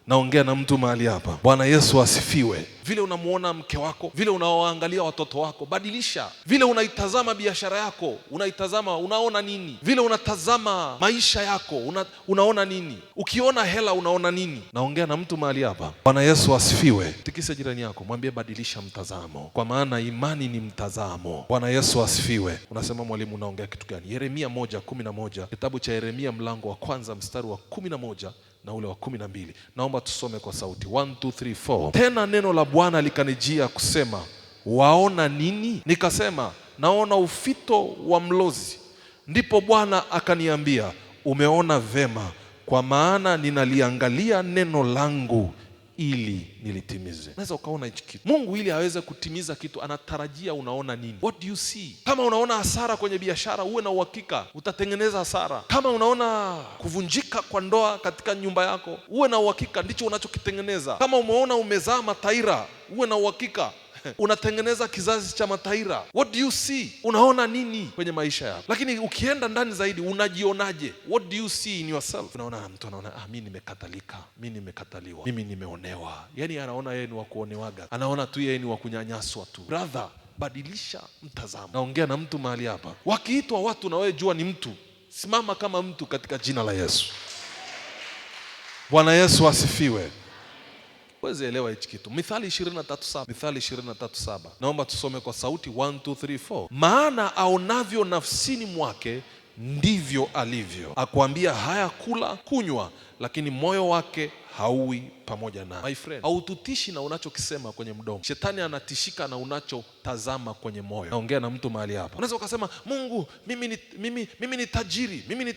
Naongea na mtu mahali hapa. Bwana Yesu asifiwe. Vile unamuona mke wako, vile unaoangalia watoto wako, badilisha. Vile unaitazama biashara yako, unaona nini? Vile unatazama maisha yako, unaona nini? Ukiona hela unaona nini? Naongea na mtu mahali hapa. Bwana Yesu asifiwe. Tikise jirani yako, mwambie badilisha mtazamo, kwa maana imani ni mtazamo. Bwana Yesu asifiwe. Unasema mwalimu, unaongea kitu gani? Yeremia 1:11, kitabu cha Yeremia mlango wa 1 mstari wa 11 na ule wa 12. Naomba tusome kwa sauti. 1, 2, 3, 4. Tena neno la Bwana likanijia kusema, waona nini? Nikasema, naona ufito wa mlozi. Ndipo Bwana akaniambia, umeona vema, kwa maana ninaliangalia neno langu ili nilitimize. Naweza ukaona hichi kitu. Mungu ili aweze kutimiza kitu anatarajia unaona nini? What do you see? Kama unaona hasara kwenye biashara, uwe na uhakika utatengeneza hasara. Kama unaona kuvunjika kwa ndoa katika nyumba yako, uwe na uhakika ndicho unachokitengeneza. Kama umeona umezaa mataira, uwe na uhakika unatengeneza kizazi cha mataira. What do you see? Unaona nini kwenye maisha yako? Lakini ukienda ndani zaidi, unajionaje? What do you see in yourself? Unaona mtu anaona, mimi nimekatalika, mimi nimekataliwa, mimi nimeonewa. Yaani anaona yeye ni wa kuonewaga, anaona tu yeye ni wa kunyanyaswa tu. Brother, badilisha mtazamo. Naongea na mtu mahali hapa. Wakiitwa watu na wewe jua ni mtu, simama kama mtu katika jina la Yesu. Bwana Yesu asifiwe. Wezi elewa hichi kitu. Mithali 23:7. Mithali 23:7. Naomba tusome kwa sauti. 1, 2, 3, 4. Maana aonavyo nafsini mwake ndivyo alivyo. Akuambia haya, kula kunywa, lakini moyo wake haui pamoja na. My friend, haututishi na unachokisema kwenye mdomo. Shetani anatishika na unachotazama kwenye moyo. Naongea na mtu mahali hapa. Unaweza ukasema, Mungu, mimi ni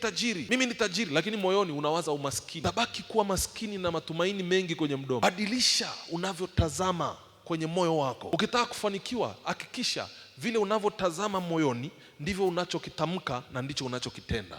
tajiri, lakini moyoni unawaza umaskini. Tabaki kuwa maskini na matumaini mengi kwenye mdomo. Badilisha unavyotazama kwenye moyo wako. Ukitaka kufanikiwa, hakikisha vile unavyotazama moyoni ndivyo unachokitamka na ndicho unachokitenda.